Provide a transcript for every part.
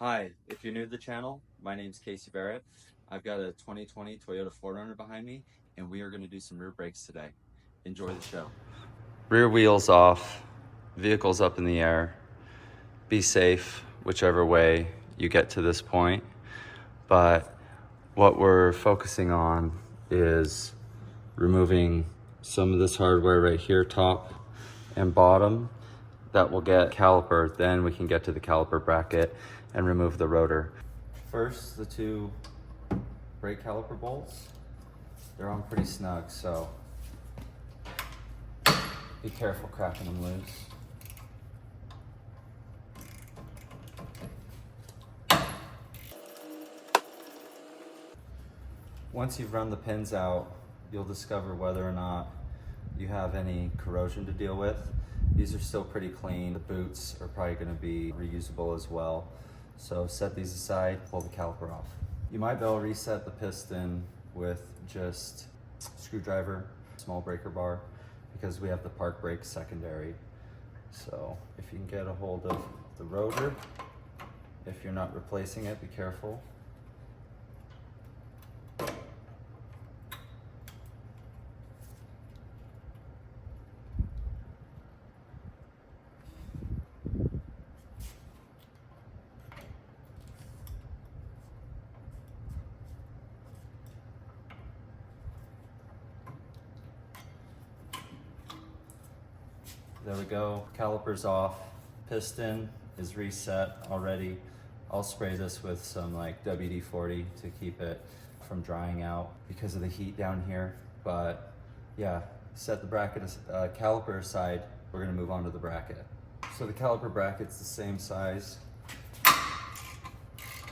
Hi, if you're new to the channel, my name's Casey Barrett. I've got a 2020 Toyota 4Runner behind me, and we are going to do some rear brakes today. Enjoy the show. Rear wheels off, vehicles up in the air. Be safe whichever way you get to this point. But what we're focusing on is removing some of this hardware right here, top and bottom. That will get caliper, then we can get to the caliper bracket and remove the rotor. First, the two brake caliper bolts. They're on pretty snug, so be careful cracking them loose. Once you've run the pins out, you'll discover whether or not you have any corrosion to deal with. These are still pretty clean. The boots are probably going to be reusable as well. So set these aside, pull the caliper off. You might be able to reset the piston with just a screwdriver, small breaker bar, because we have the park brake secondary. So if you can get a hold of the rotor, if you're not replacing it, be careful. There we go, caliper's off, piston is reset already. I'll spray this with some like WD-40 to keep it from drying out because of the heat down here. But yeah, set the bracket caliper aside, we're gonna move on to the bracket. So the caliper bracket's the same size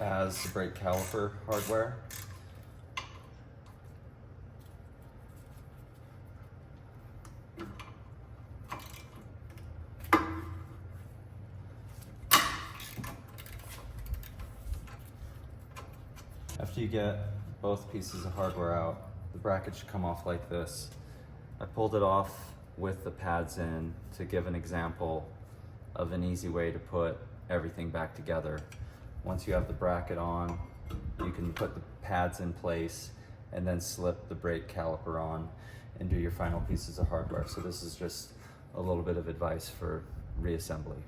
as the brake caliper hardware. After you get both pieces of hardware out, the bracket should come off like this. I pulled it off with the pads in to give an example of an easy way to put everything back together. Once you have the bracket on, you can put the pads in place and then slip the brake caliper on and do your final pieces of hardware. So this is just a little bit of advice for reassembly.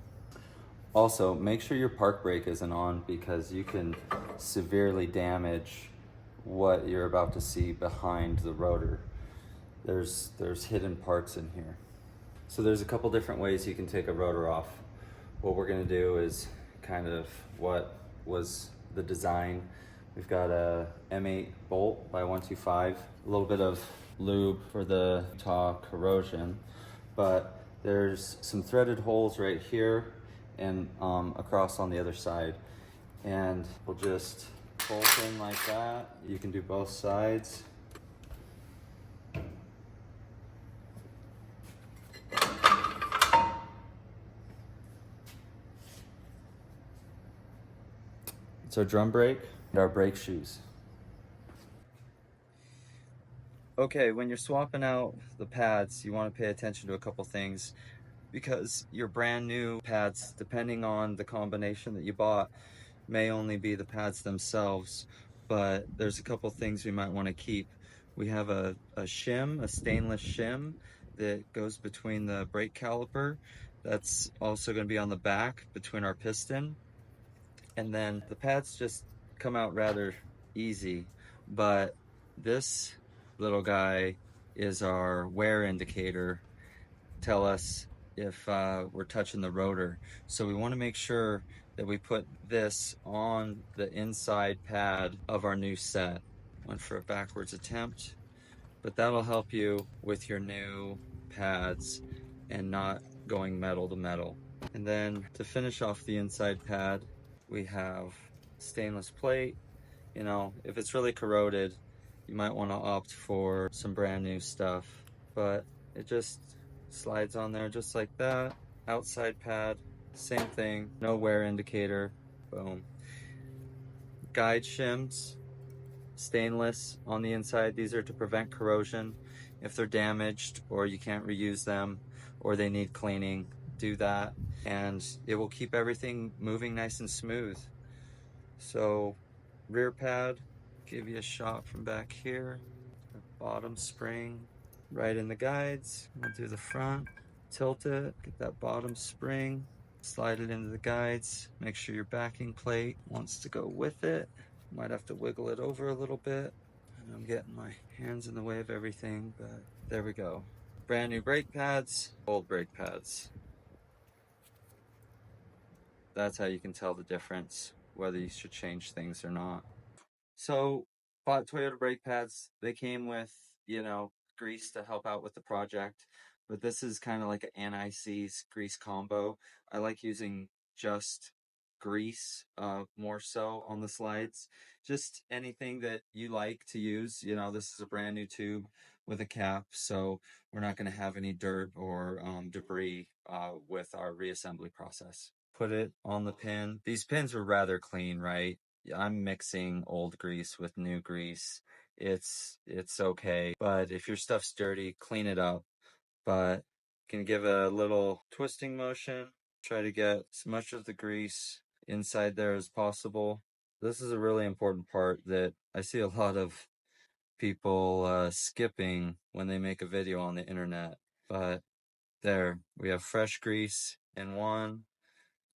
Also, make sure your park brake isn't on because you can severely damage what you're about to see behind the rotor. There's hidden parts in here. So there's a couple different ways you can take a rotor off. What we're gonna do is kind of what was the design. We've got a M8 bolt by 125, a little bit of lube for the top corrosion, but there's some threaded holes right here and across on the other side. And we'll just bolt in like that. You can do both sides. It's our drum brake and our brake shoes. Okay, when you're swapping out the pads, you want to pay attention to a couple things because your brand new pads, depending on the combination that you bought, may only be the pads themselves, but there's a couple things we might want to keep. We have a shim, a stainless shim that goes between the brake caliper. That's also going to be on the back between our piston. And then the pads just come out rather easy, but this little guy is our wear indicator. Tell us if we're touching the rotor. So we want to make sure that we put this on the inside pad of our new set. Went for a backwards attempt, but that'll help you with your new pads and not going metal to metal. And then to finish off the inside pad, we have stainless plate. You know, if it's really corroded, you might want to opt for some brand new stuff, but it just slides on there just like that. Outside pad, same thing, no wear indicator, boom. Guide shims, stainless on the inside. These are to prevent corrosion. If they're damaged or you can't reuse them or they need cleaning, do that, and it will keep everything moving nice and smooth. So rear pad, give you a shot from back here. The bottom spring right in the guides. We'll do the front, tilt it, get that bottom spring, slide it into the guides. Make sure your backing plate wants to go with it. Might have to wiggle it over a little bit. And I'm getting my hands in the way of everything, but there we go. Brand new brake pads, old brake pads. That's how you can tell the difference, whether you should change things or not. So, bought Toyota brake pads. They came with, grease to help out with the project. But this is kind of like an anti-seize grease combo. I like using just grease more so on the slides. Just anything that you like to use. This is a brand new tube with a cap, so we're not going to have any dirt or debris with our reassembly process. Put it on the pin. These pins were rather clean, right? I'm mixing old grease with new grease. It's okay, but if your stuff's dirty, clean it up. But can give a little twisting motion. Try to get as much of the grease inside there as possible. This is a really important part that I see a lot of people skipping when they make a video on the internet. But there, we have fresh grease in one.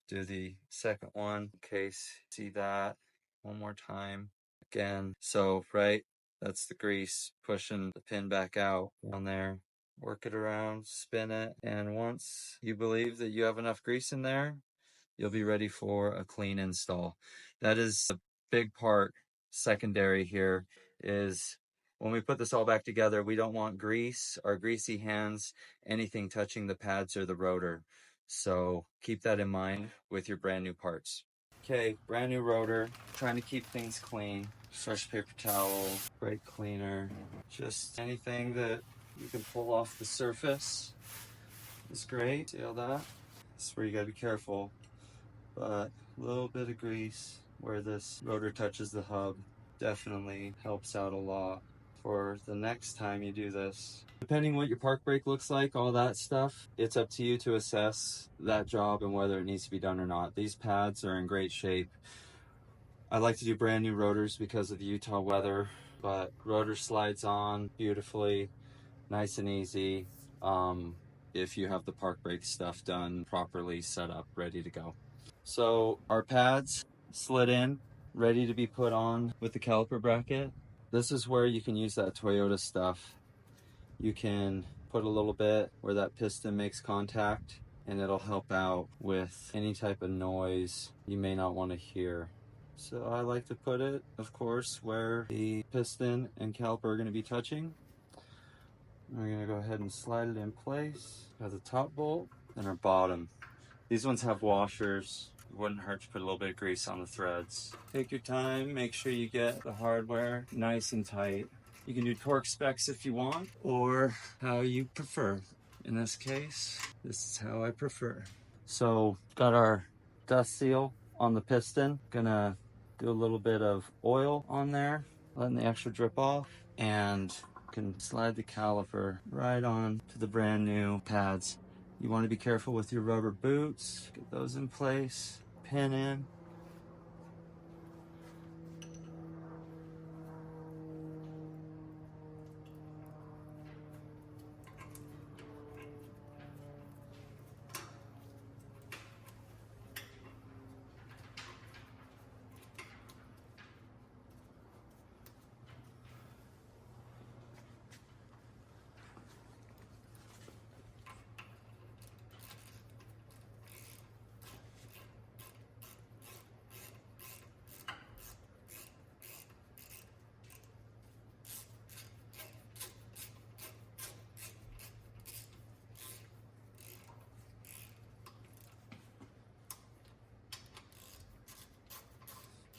Do the second one in case you see that one more time again. So right, that's the grease pushing the pin back out on there. Work it around, spin it, and once you believe that you have enough grease in there, you'll be ready for a clean install. That is a big part. Secondary here is when we put this all back together, we don't want grease or greasy hands, anything touching the pads or the rotor. So keep that in mind with your brand new parts. Okay, brand new rotor, trying to keep things clean. Fresh paper towel, brake cleaner, just anything that you can pull off the surface is great. See all that? This is where you gotta be careful, but a little bit of grease where this rotor touches the hub definitely helps out a lot for the next time you do this. Depending what your park brake looks like, all that stuff, it's up to you to assess that job and whether it needs to be done or not. These pads are in great shape. I like to do brand new rotors because of the Utah weather, but rotor slides on beautifully, nice and easy, if you have the park brake stuff done properly, set up, ready to go. So our pads slid in, ready to be put on with the caliper bracket. This is where you can use that Toyota stuff. You can put a little bit where that piston makes contact, and it'll help out with any type of noise you may not want to hear. So I like to put it, of course, where the piston and caliper are going to be touching. We're going to go ahead and slide it in place. Got the top bolt and our bottom. These ones have washers. It wouldn't hurt to put a little bit of grease on the threads. Take your time, make sure you get the hardware nice and tight. You can do torque specs if you want, or how you prefer. In this case, this is how I prefer. So, got our dust seal on the piston. Gonna do a little bit of oil on there, letting the extra drip off, and can slide the caliper right on to the brand new pads. You want to be careful with your rubber boots. Get those in place, pin in.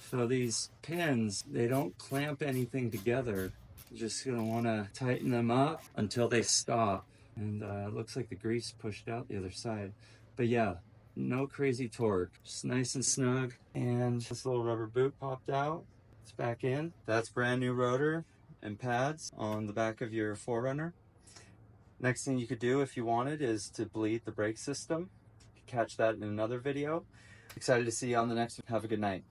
So these pins, they don't clamp anything together. You're just gonna wanna tighten them up until they stop. And it looks like the grease pushed out the other side. But yeah, no crazy torque, just nice and snug. And this little rubber boot popped out. It's back in. That's brand new rotor and pads on the back of your 4Runner. Next thing you could do if you wanted is to bleed the brake system. Catch that in another video. Excited to see you on the next one. Have a good night.